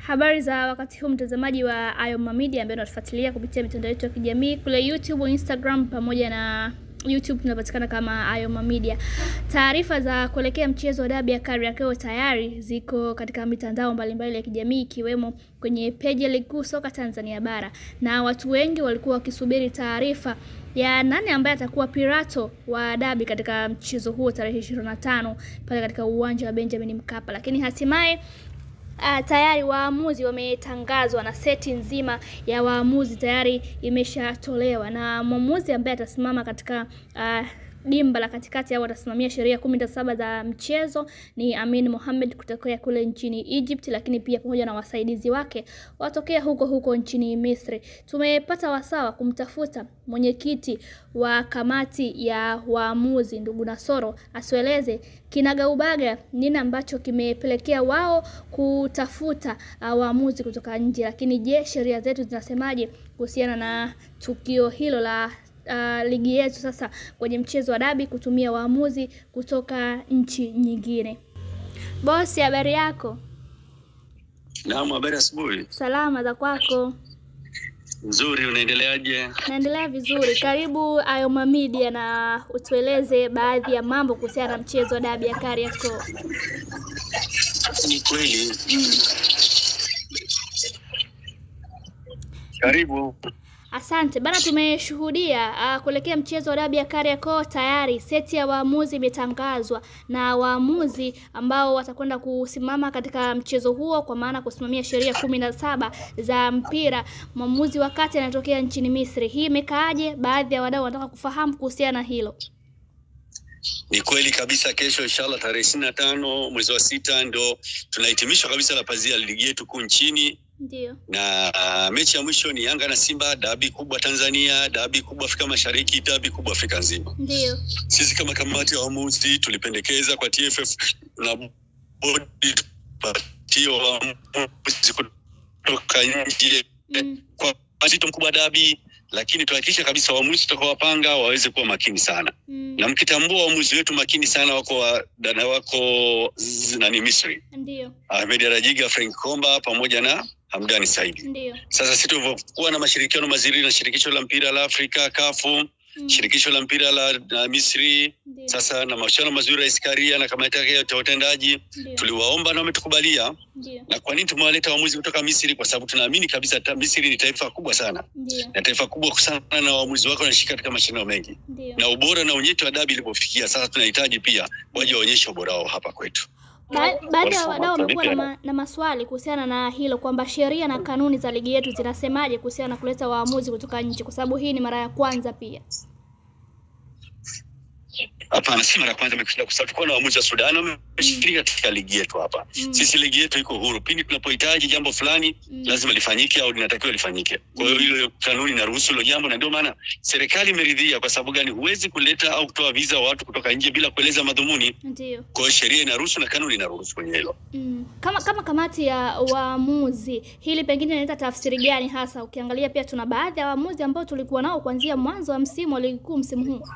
Habari za wakati huu mtazamaji wa Ayoma Media ambaye unatufuatilia kupitia mitandao yetu ya kijamii kule YouTube, Instagram pamoja na YouTube tunapatikana kama Ayoma Media. Taarifa za kuelekea mchezo wa dabi ya Kariakoo tayari ziko katika mitandao mbalimbali ya kijamii ikiwemo kwenye page ya Ligi Kuu Soka Tanzania Bara. Na watu wengi walikuwa wakisubiri taarifa ya nani ambaye atakuwa Pirato wa dabi katika mchezo huo tarehe 25 pale katika uwanja wa Benjamin Mkapa. Lakini hatimaye tayari waamuzi wametangazwa na seti nzima ya waamuzi tayari imeshatolewa, na mwamuzi ambaye atasimama katika dimba la katikati au atasimamia sheria 17 za mchezo ni Amin Mohamed kutokea kule nchini Egypt, lakini pia pamoja na wasaidizi wake watokea huko nchini Misri. Tumepata wasawa kumtafuta mwenyekiti wa kamati ya waamuzi ndugu Nasoro asueleze kinagaubaga nini ambacho kimepelekea wao kutafuta waamuzi kutoka nje. Lakini je, sheria zetu zinasemaje kuhusiana na tukio hilo la ligi yetu sasa kwenye mchezo wa dabi kutumia waamuzi kutoka nchi nyingine? Bosi, habari yako? Naam, habari asubuhi. Salama za kwako? Nzuri, unaendeleaje? Naendelea vizuri. Karibu Ayoma Media na utueleze baadhi ya mambo kuhusiana na mchezo wa dabi ya Kariakoo. Ni kweli. Karibu. Asante. Bana, tumeshuhudia kuelekea mchezo wa dabi ya Kariakoo tayari seti ya waamuzi imetangazwa na waamuzi ambao watakwenda kusimama katika mchezo huo, kwa maana kusimamia sheria 17 za mpira. Mwamuzi wakati anatokea nchini Misri. Hii imekaaje? Baadhi ya wadau wanataka kufahamu kuhusiana na hilo. Ni kweli kabisa, kesho inshallah tarehe 25 mwezi wa 6 ndo tunahitimisha kabisa la pazia ligi yetu kuu nchini. Ndio. Na mechi ya mwisho ni Yanga na Simba, dabi kubwa Tanzania, dabi kubwa Afrika Mashariki, dabi kubwa Afrika nzima. Ndio. Sisi kama kamati ya waamuzi tulipendekeza kwa TFF na bodi patio waamuzi kutoka nje kwa mzito mkubwa dabi, lakini tuhakikisha kabisa waamuzi tutakawapanga waweze kuwa makini sana. Na mkitambua waamuzi wetu makini sana wako dada wako nani Misri. Ndio. Ahmed Rajiga, Frank Komba pamoja na Hamdani Saidi. Ndio. Sasa sisi tulivyokuwa na mashirikiano mazuri na shirikisho la mpira la Afrika CAF, shirikisho la mpira la Misri, sasa na mashindano mazuri ya Iskaria na kamati yake ya utendaji, tuliwaomba na wametukubalia. Na kwa nini tumewaleta waamuzi kutoka Misri? Kwa sababu tunaamini kabisa Misri ni taifa kubwa sana. Na taifa kubwa sana na waamuzi wako wanashika katika mashindano mengi. Na ubora na unyeti wa dabi ilipofikia, sasa tunahitaji pia waje waonyeshe ubora wao hapa kwetu. Baada ya wadau wamekuwa na maswali kuhusiana na hilo, kwamba sheria na kanuni za ligi yetu zinasemaje kuhusiana na kuleta waamuzi kutoka nje, kwa sababu hii ni mara ya kwanza pia. Hapana, si mara ya kwanza tumekuja, kwa sababu tulikuwa na waamuzi wa Sudan wameshiriki katika ligi yetu hapa. Sisi ligi yetu iko huru. Pindi tunapohitaji jambo fulani lazima lifanyike au linatakiwa lifanyike. Kwa hiyo ile kanuni inaruhusu hilo jambo, na ndio maana serikali imeridhia. Kwa sababu gani? Huwezi kuleta au kutoa visa wa watu kutoka nje bila kueleza madhumuni. Ndio. Kwa hiyo sheria inaruhusu na kanuni inaruhusu kwenye hilo. Kama kamati ya waamuzi, hili pengine inaleta tafsiri gani hasa ukiangalia pia tuna baadhi ya waamuzi ambao tulikuwa nao kuanzia mwanzo wa msimu wa ligi kuu msimu huu?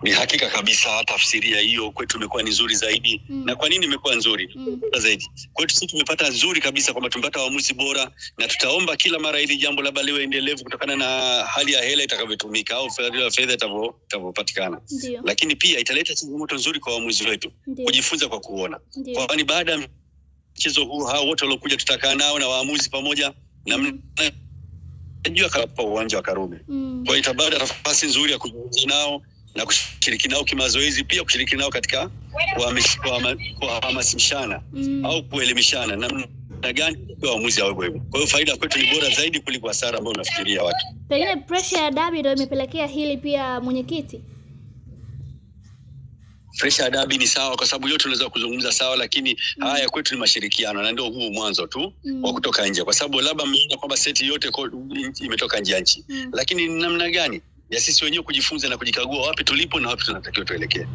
Ni hakika kabisa tafsiria hiyo kwetu imekuwa ni nzuri zaidi. Na kwa nini imekuwa nzuri zaidi? Kwetu sisi tumepata nzuri kabisa kwamba tumepata waamuzi bora, na tutaomba kila mara ili jambo labda liwe endelevu kutokana na hali ya hela itakavyotumika au fedha itavyopatikana. Lakini pia italeta changamoto nzuri kwa waamuzi wetu kujifunza kwa kuona. Kwani baada ya mchezo huu hao wote waliokuja tutakaa nao na waamuzi pamoja na najua kwa uwanja wa Karume. Kwa hiyo itabada nafasi nzuri ya kuzungumza nao na kushiriki nao kimazoezi, pia kushiriki nao katika kuhamasishana au kuelimishana namna gani kwa waamuzi hao hivyo. Kwa hiyo faida kwetu ni bora zaidi kuliko hasara ambayo unafikiria watu. Pengine pressure ya dabi ndio imepelekea hili pia mwenyekiti? Pressure ya dabi ni sawa, kwa sababu yote tunaweza kuzungumza sawa, lakini haya kwetu ni mashirikiano, na ndio huu mwanzo tu wa kutoka nje. Kwa sababu labda mmeona kwamba seti yote imetoka nje ya nchi. Lakini namna gani ya sisi wenyewe kujifunza na kujikagua wapi tulipo na wapi tunatakiwa tuelekee.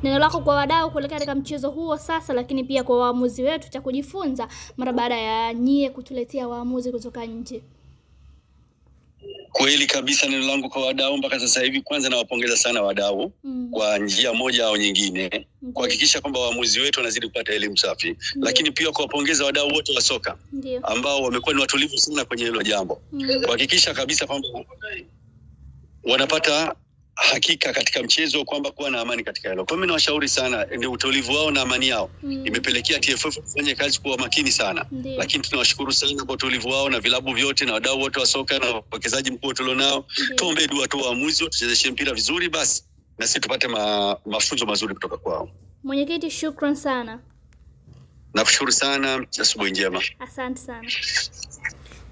Neno lako kwa wadau kuelekea katika mchezo huo sasa, lakini pia kwa waamuzi wetu cha kujifunza mara baada ya nyie kutuletea waamuzi kutoka nje? Kweli kabisa, neno langu kwa wadau mpaka sasa hivi, kwanza nawapongeza sana wadau kwa njia moja au nyingine kuhakikisha kwamba waamuzi wetu wanazidi kupata elimu safi. Lakini pia kuwapongeza wadau wote wa soka ambao wamekuwa ni watulivu sana kwenye hilo jambo. Kuhakikisha kabisa kwamba wanapata hakika katika mchezo kwamba kuwa na amani katika hilo. Kwa mimi nawashauri sana, ndio utulivu wao na amani yao imepelekea TFF kufanya kazi kwa makini sana. Lakini tunawashukuru sana kwa utulivu wao na vilabu vyote na wadau wote wa soka na wawekezaji mkuu tulionao. Tuombe dua tu waamuzi tuchezeshe mpira vizuri basi na sisi tupate mafunzo mazuri kutoka kwao. Mwenyekiti, shukran sana. Nakushukuru sana, asubuhi njema. Asante sana.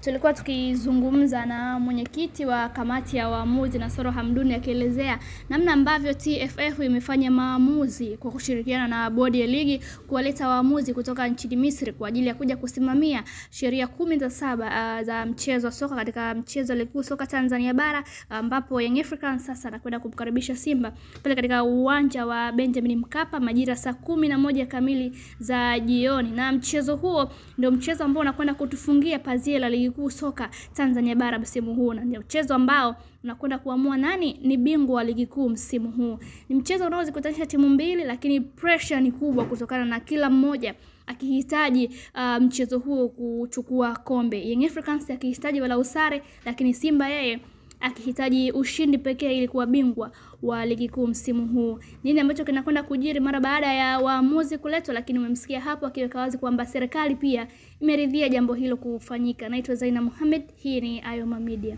Tulikuwa tukizungumza na mwenyekiti wa kamati ya waamuzi Nasoro Hamduni akielezea namna ambavyo TFF imefanya maamuzi kwa kushirikiana na bodi ya ligi kuwaleta waamuzi kutoka nchini Misri kwa ajili ya kuja kusimamia sheria 17 za mchezo wa soka katika mchezo wa ligi kuu soka Tanzania bara, ambapo Young Africans sasa anakwenda kumkaribisha Simba pale katika uwanja wa Benjamin Mkapa majira saa 11 kamili za jioni. Na mchezo huo ndio mchezo ambao unakwenda kutufungia pazia la ligi kuu soka Tanzania bara msimu huu, na ndio mchezo ambao unakwenda kuamua nani ni bingwa wa ligi kuu msimu huu. Ni mchezo unaozikutanisha timu mbili, lakini pressure ni kubwa kutokana na kila mmoja akihitaji mchezo huo kuchukua kombe. Young Africans akihitaji wala usare, lakini Simba yeye akihitaji ushindi pekee ili kuwa bingwa wa ligi kuu msimu huu. Nini ambacho kinakwenda kujiri mara baada ya waamuzi kuletwa? Lakini umemsikia hapo akiweka wazi kwamba serikali pia imeridhia jambo hilo kufanyika. Naitwa Zaina Mohamed, hii ni Ayoma Media.